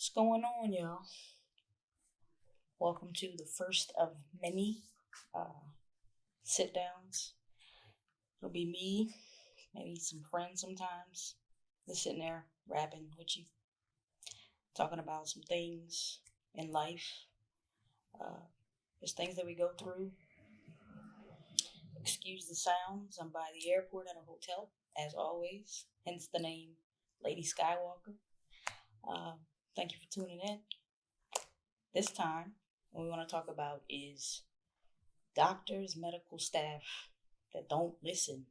What's going on, y'all? Welcome to the first of many sit downs. It'll be me, maybe some friends sometimes, just sitting there rapping with you, talking about some things in life, just things that we go through. Excuse the sounds. I'm by the airport at a hotel, as always, hence the name Lady Skywalker. Thank you for tuning in. This time, what we want to talk about is doctors, medical staff that don't listen.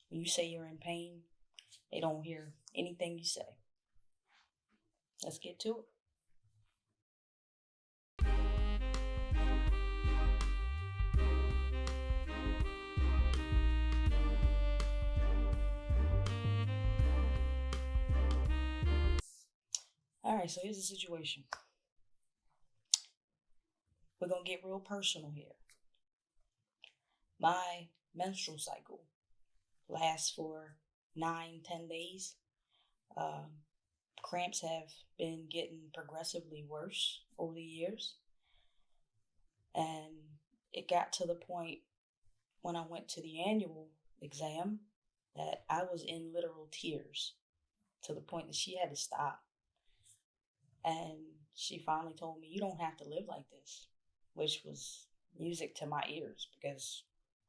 When you say you're in pain, they don't hear anything you say. Let's get to it. All right, so here's the situation. We're going to get real personal here. My menstrual cycle lasts for 9-10 days. Cramps have been getting progressively worse over the years. And it got to the point when I went to the annual exam that I was in literal tears, to the point that she had to stop. And she finally told me, "You don't have to live like this," which was music to my ears because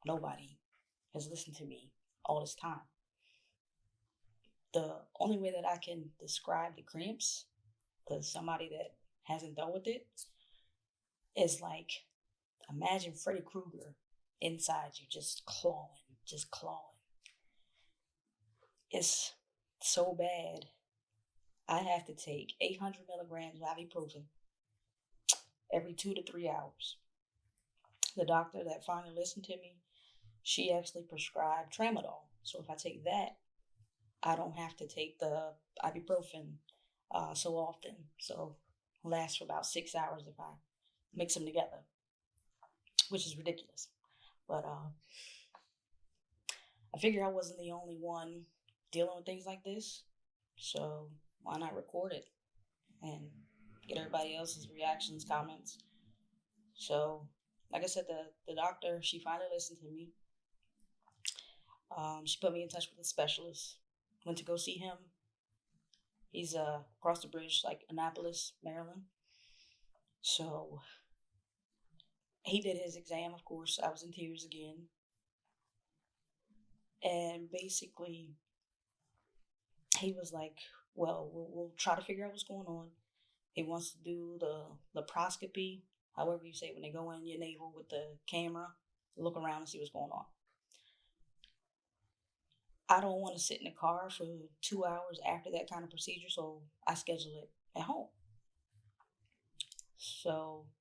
nobody has listened to me all this time. The only way that I can describe the cramps to somebody that hasn't dealt with it is like, imagine Freddy Krueger inside you, just clawing. It's so bad. I have to take 800 milligrams of ibuprofen every 2 to 3 hours. The doctor that finally listened to me, she actually prescribed tramadol. So if I take that, I don't have to take the ibuprofen so often. So it lasts for about 6 hours if I mix them together, which is ridiculous. But I figure I wasn't the only one dealing with things like this. So why not record it and get everybody else's reactions, comments? So, like I said, the doctor, she finally listened to me. She put me in touch with a specialist. Went to go see him. He's across the bridge, like Annapolis, Maryland. So he did his exam, of course. I was in tears again. And basically, he was like, "Well, we'll try to figure out what's going on." He wants to do the laparoscopy, however you say it, when they go in your navel with the camera, look around and see what's going on. I don't want to sit in the car for 2 hours after that kind of procedure, so I schedule it at home. So,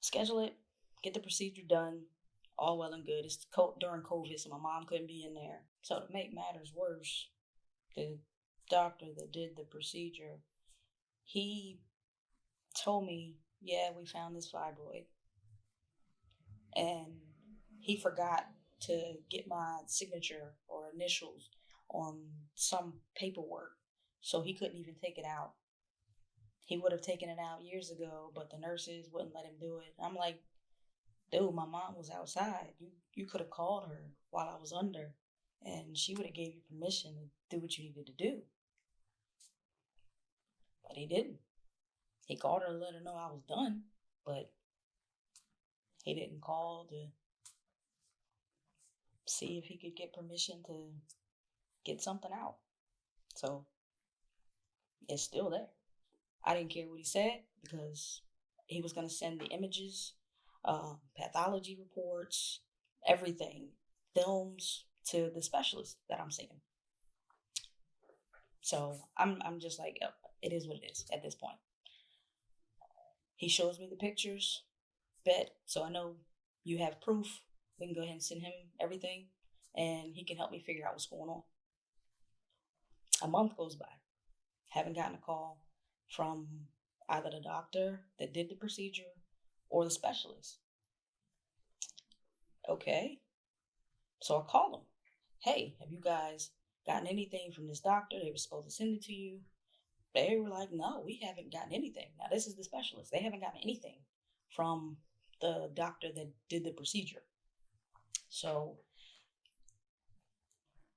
schedule it, get the procedure done, all well and good. It's during COVID, so my mom couldn't be in there. So to make matters worse, the doctor that did the procedure, he told me, "Yeah, we found this fibroid." And he forgot to get my signature or initials on some paperwork, so he couldn't even take it out. He would have taken it out years ago, but the nurses wouldn't let him do it. I'm like, "Dude, my mom was outside. You could have called her while I was under, and she would have gave you permission to do what you needed to do." But he didn't. He called her to let her know I was done, but he didn't call to see if he could get permission to get something out. So it's still there. I didn't care what he said because he was going to send the images, pathology reports, everything, films to the specialist that I'm seeing. So I'm just like, it is what it is at this point. He shows me the pictures, bet, so I know you have proof. We can go ahead and send him everything, and he can help me figure out what's going on. A month goes by. Haven't gotten a call from either the doctor that did the procedure or the specialist. Okay. So I call him. "Hey, have you guys gotten anything from this doctor? They were supposed to send it to you." They were like, no, we haven't gotten anything. Now, this is the specialist. They haven't gotten anything from the doctor that did the procedure. So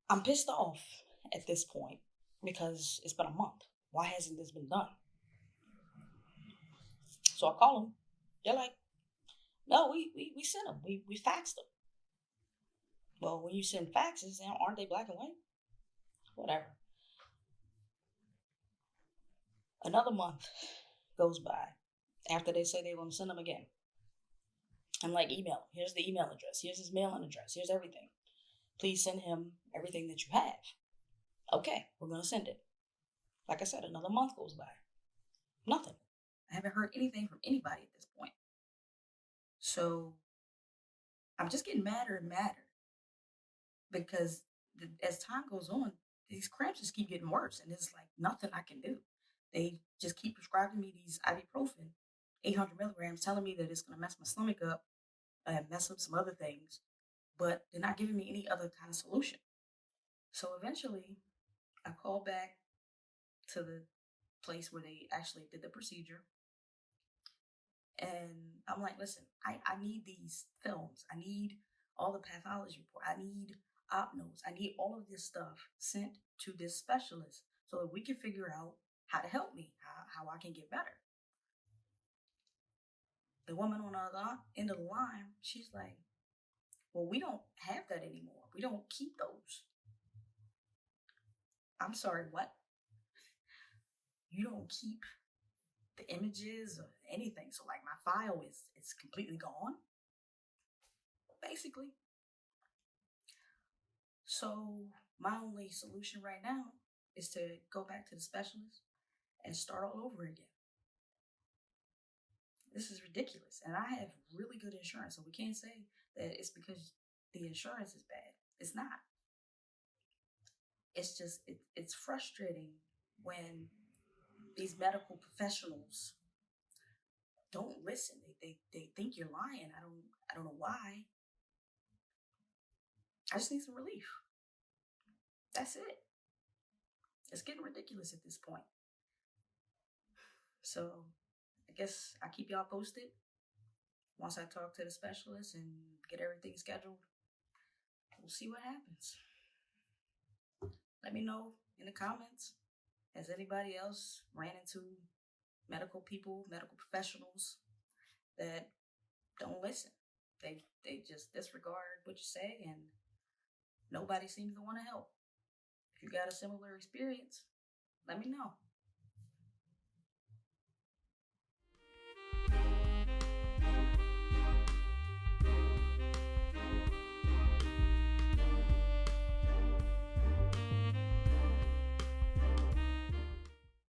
I'm pissed off at this point because it's been a month. Why hasn't this been done? So I call them. They're like, no, we sent them. We faxed them. Well, when you send faxes, aren't they black and white? Whatever. Another month goes by after they say they're going to send them again. I'm like, email. Here's the email address. Here's his mailing address. Here's everything. Please send him everything that you have. Okay, we're going to send it. Like I said, another month goes by. Nothing. I haven't heard anything from anybody at this point. So I'm just getting madder and madder because as time goes on, these cramps just keep getting worse, and it's like nothing I can do. They just keep prescribing me these ibuprofen, 800 milligrams, telling me that it's going to mess my stomach up and mess up some other things, but they're not giving me any other kind of solution. So eventually, I called back to the place where they actually did the procedure. And I'm like, listen, I need these films. I need all the pathology report. I need op notes. I need all of this stuff sent to this specialist so that we can figure out how to help me, how I can get better. The woman on the other end of the line, she's like, well, we don't have that anymore. We don't keep those. I'm sorry, what? You don't keep the images or anything. So like my file is completely gone, basically. So my only solution right now is to go back to the specialist and start all over again. This is ridiculous. And I have really good insurance. So we can't say that it's because the insurance is bad. It's not. It's just, it's frustrating when these medical professionals don't listen. They think you're lying. I don't know why. I just need some relief. That's it. It's getting ridiculous at this point. So I guess I keep y'all posted once I talk to the specialist and get everything scheduled. We'll see what happens. Let me know in the comments. Has anybody else ran into medical people, medical professionals that don't listen? They just disregard what you say, and nobody seems to want to help. If you got a similar experience, let me know.